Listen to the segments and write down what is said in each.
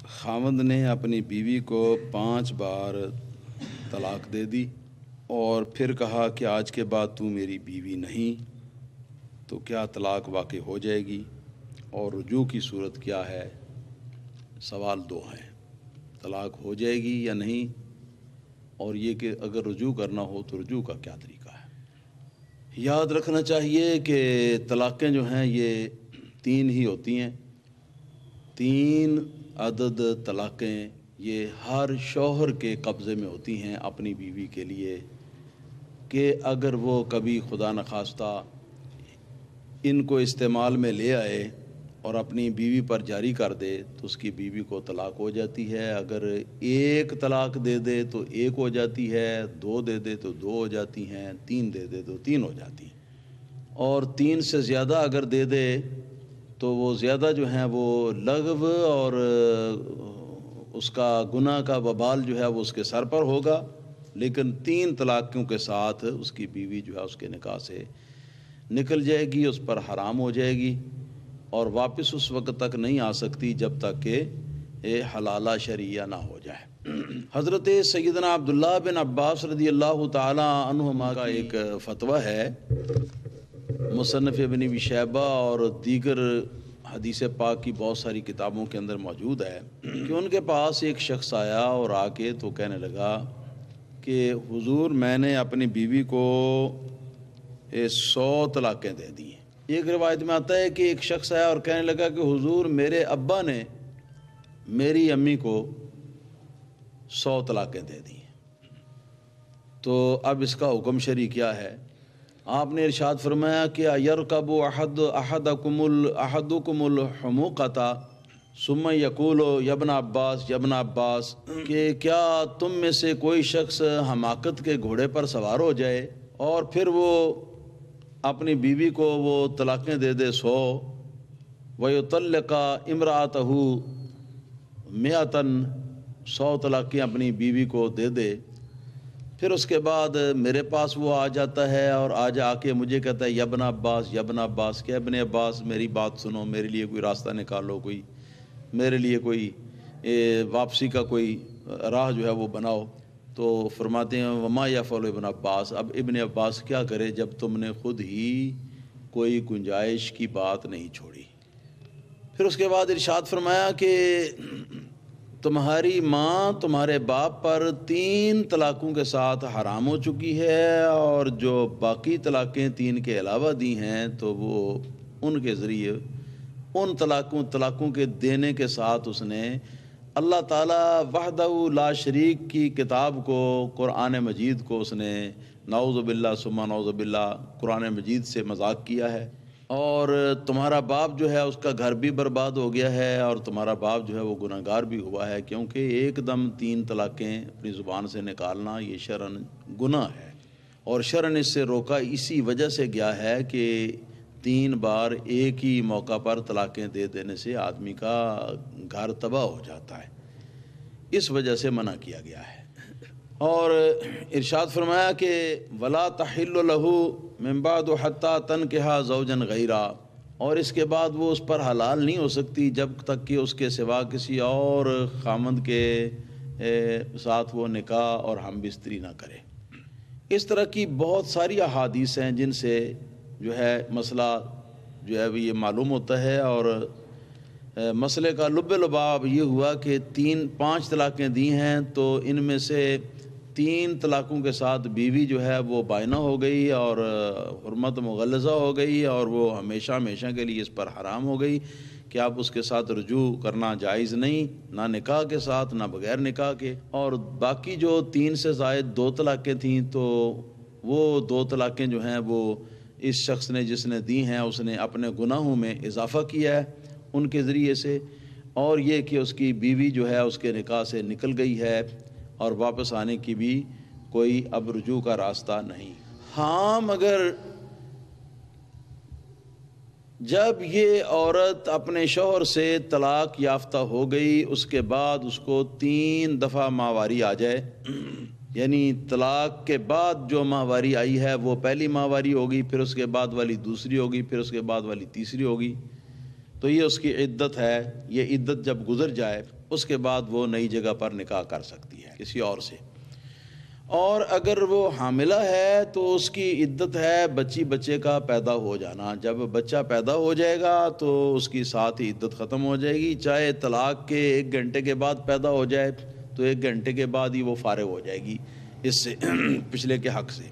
خاوند نے اپنی بیوی کو 5 بار طلاق دے دی اور پھر کہا کہ آج کے بعد تو میری بیوی نہیں، تو کیا طلاق واقع ہو جائے گی؟ اور رجوع کی صورت کیا ہے؟ سوال 2 ہیں، طلاق ہو جائے گی یا نہیں، اور یہ کہ اگر رجوع کرنا ہو تو رجوع کا کیا طریقہ ہے۔ یاد رکھنا چاہیے کہ طلاقیں جو ہیں یہ 3 ہی ہوتی ہیں۔ 3 عدد طلاقیں یہ ہر شوہر کے قبضے میں ہوتی ہیں اپنی بیوی کے لیے، کہ اگر وہ کبھی خدا نخواستہ ان کو استعمال میں لے آئے اور اپنی بیوی پر جاری کر دے تو اس کی بیوی کو طلاق ہو جاتی ہے۔ اگر 1 طلاق دے دے تو 1 ہو جاتی ہے، 2 دے دے تو 2 ہو جاتی ہیں، 3 دے دے تو 3 ہو جاتی ہیں، اور 3 سے زیادہ اگر دے دے تو وہ زیادہ جو ہیں وہ لغو اور اس کا گناہ کا وبال جو ہے وہ اس کے سر پر ہوگا، لیکن 3 طلاقوں کے ساتھ اس کی بیوی جو ہے اس کے نکاح سے نکل جائے گی، اس پر حرام ہو جائے گی اور واپس اس وقت تک نہیں آ سکتی جب تک کہ حلالہ شرعیہ نہ ہو جائے۔ حضرت سیدنا عبداللہ بن عباس رضی اللہ تعالی عنہما کا ایک فتویٰ ہے، مصنف ابن ابی شیبہ اور دیگر حدیث پاک کی بہت ساری کتابوں کے اندر موجود ہے کہ ان کے پاس ایک شخص آیا اور آ کے تو کہنے لگا کہ حضور میں نے اپنی بیوی کو 100 طلاقیں دے دی ہیں۔ ایک روایت میں آتا ہے کہ ایک شخص آیا اور کہنے لگا کہ حضور میرے ابا نے میری امی کو 100 طلاقیں دے دی ہیں، تو اب اس کا حکم شرعی کیا ہے؟ آپ نے ارشاد فرمایا کہ یرکب احدکم الحموقۃ ثم یقول یا ابن عباس یا ابن عباس، کہ کیا تم میں سے کوئی شخص حماقت کے گھوڑے پر سوار ہو جائے اور پھر وہ اپنی بیوی کو وہ طلاقیں دے دے 100، ویطلق امرأتہ 100، 100 طلاقیں اپنی بیوی کو دے دے، پھر اس کے بعد میرے پاس وہ آ جاتا ہے اور آ کے مجھے کہتا ہے یا ابن عباس یا ابن عباس، کہ ابن عباس میری بات سنو، میرے لیے کوئی راستہ نکالو، کوئی میرے لیے کوئی واپسی کا کوئی راہ جو ہے وہ بناؤ۔ تو فرماتے ہیں وما یفعل ابن عباس، اب ابن عباس کیا کرے جب تم نے خود ہی کوئی گنجائش کی بات نہیں چھوڑی۔ پھر اس کے بعد ارشاد فرمایا کہ تمہاری ماں تمہارے باپ پر 3 طلاقوں کے ساتھ حرام ہو چکی ہے، اور جو باقی طلاقیں 3 کے علاوہ دی ہیں تو وہ ان کے ذریعے ان طلاقوں کے دینے کے ساتھ اس نے اللہ تعالیٰ وحدہ لا شریک کی کتاب کو، قرآن مجید کو اس نے نعوذ باللہ ثم نعوذ باللہ قرآن مجید سے مذاق کیا ہے، اور تمہارا باپ جو ہے اس کا گھر بھی برباد ہو گیا ہے، اور تمہارا باپ جو ہے وہ گناہگار بھی ہوا ہے، کیونکہ ایک دم 3 طلاقیں اپنی زبان سے نکالنا یہ شرعاً گناہ ہے، اور شرعاً اس سے روکا اسی وجہ سے گیا ہے کہ 3 بار ایک ہی موقع پر طلاقیں دے دینے سے آدمی کا گھر تباہ ہو جاتا ہے، اس وجہ سے منع کیا گیا ہے۔ اور ارشاد فرمایا کہ ولا تحل له من بعد حتى تنكح زوجا غیرہ، اور اس کے بعد وہ اس پر حلال نہیں ہو سکتی جب تک کہ اس کے سوا کسی اور خامند کے ساتھ وہ نکاح اور ہم بستری نہ کرے۔ اس طرح کی بہت ساری احادیث ہیں جن سے جو ہے مسئلہ جو ہے یہ معلوم ہوتا ہے، اور مسئلے کا لب لباب یہ ہوا کہ 5 طلاقیں دی ہیں تو ان میں سے 3 طلاقوں کے ساتھ بیوی جو ہے وہ بائنہ ہو گئی اور حرمت مغلظہ ہو گئی، اور وہ ہمیشہ ہمیشہ کے لیے اس پر حرام ہو گئی کہ آپ اس کے ساتھ رجوع کرنا جائز نہیں، نہ نکاح کے ساتھ نہ بغیر نکاح کے۔ اور باقی جو 3 سے زائد 2 طلاقیں تھیں تو وہ 2 طلاقیں جو ہیں وہ اس شخص نے جس نے دی ہیں اس نے اپنے گناہوں میں اضافہ کیا ہے ان کے ذریعے سے، اور یہ کہ اس کی بیوی جو ہے اس کے نکاح سے نکل گئی ہے اور واپس آنے کی بھی کوئی اب رجوع کا راستہ نہیں۔ ہاں مگر جب یہ عورت اپنے شوہر سے طلاق یافتہ ہو گئی، اس کے بعد اس کو 3 دفعہ ماہواری آ جائے، یعنی طلاق کے بعد جو ماہواری آئی ہے وہ پہلی ماہواری ہوگی، پھر اس کے بعد والی دوسری ہوگی، پھر اس کے بعد والی تیسری ہوگی، تو یہ اس کی عدت ہے. یہ عدت جب گزر جائے اس کے بعد وہ نئی جگہ پر نکاح کر سکتی ہے کسی اور سے. اور اگر وہ حاملہ ہے تو اس کی عدت ہے بچے کا پیدا ہو جانا. جب بچہ پیدا ہو جائے گا تو اس کی ساتھ ہی عدت ختم ہو جائے گی. چاہے طلاق کے 1 گھنٹے کے بعد پیدا ہو جائے تو 1 گھنٹے کے بعد ہی وہ فارغ ہو جائے گی اس سے پچھلے کے حق سے,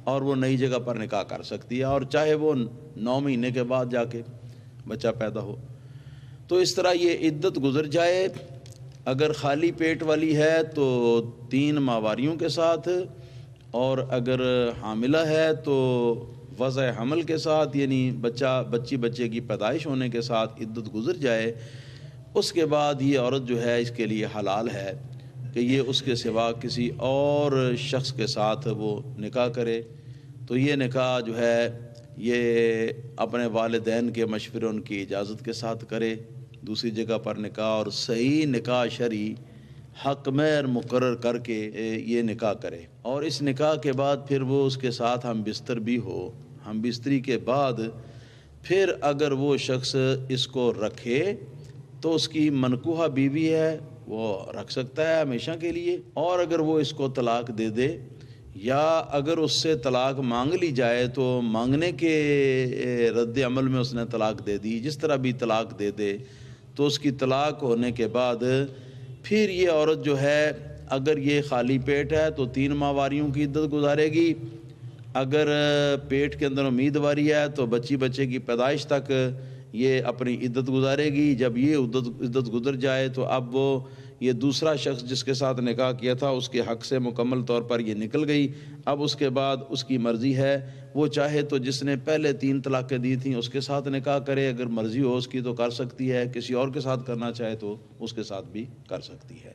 اور وہ نئی جگہ پر نکاح کر سکتی ہے. اور چاہے وہ 9 مہینے کے بعد جا کے بچہ پیدا ہو. تو اس طرح یہ عدت گزر جائے. اگر خالی پیٹ والی ہے تو 3 ماہواریوں کے ساتھ, اور اگر حاملہ ہے تو وضع حمل کے ساتھ, یعنی بچے کی پیدائش ہونے کے ساتھ عدت گزر جائے. اس کے بعد یہ عورت جو ہے اس کے لیے حلال ہے کہ یہ اس کے سوا کسی اور شخص کے ساتھ وہ نکاح کرے. تو یہ نکاح جو ہے یہ اپنے والدین کے مشورے, ان کی اجازت کے ساتھ کرے دوسری جگہ پر نکاح, اور صحیح نکاح شرعی حق مہر مقرر کر کے یہ نکاح کرے. اور اس نکاح کے بعد پھر وہ اس کے ساتھ ہم بستر بھی ہو. ہم بستری کے بعد پھر اگر وہ شخص اس کو رکھے تو اس کی منکوحہ بیوی ہے, وہ رکھ سکتا ہے ہمیشہ کے لیے. اور اگر وہ اس کو طلاق دے دے, یا اگر اس سے طلاق مانگ لی جائے تو مانگنے کے رد عمل میں اس نے طلاق دے دی, جس طرح بھی طلاق دے دے, تو اس کی طلاق ہونے کے بعد پھر یہ عورت جو ہے اگر یہ خالی پیٹ ہے تو 3 ماہواریوں کی عدت گزارے گی. اگر پیٹ کے اندر امیدواری ہے تو بچے کی پیدائش تک یہ اپنی عدت گزارے گی. جب یہ عدت گزر جائے تو اب وہ یہ دوسرا شخص جس کے ساتھ نکاح کیا تھا اس کے حق سے مکمل طور پر یہ نکل گئی. اب اس کے بعد اس کی مرضی ہے, وہ چاہے تو جس نے پہلے 3 طلاقیں دی تھیں اس کے ساتھ نکاح کرے, اگر مرضی ہو اس کی تو کر سکتی ہے. کسی اور کے ساتھ کرنا چاہے تو اس کے ساتھ بھی کر سکتی ہے.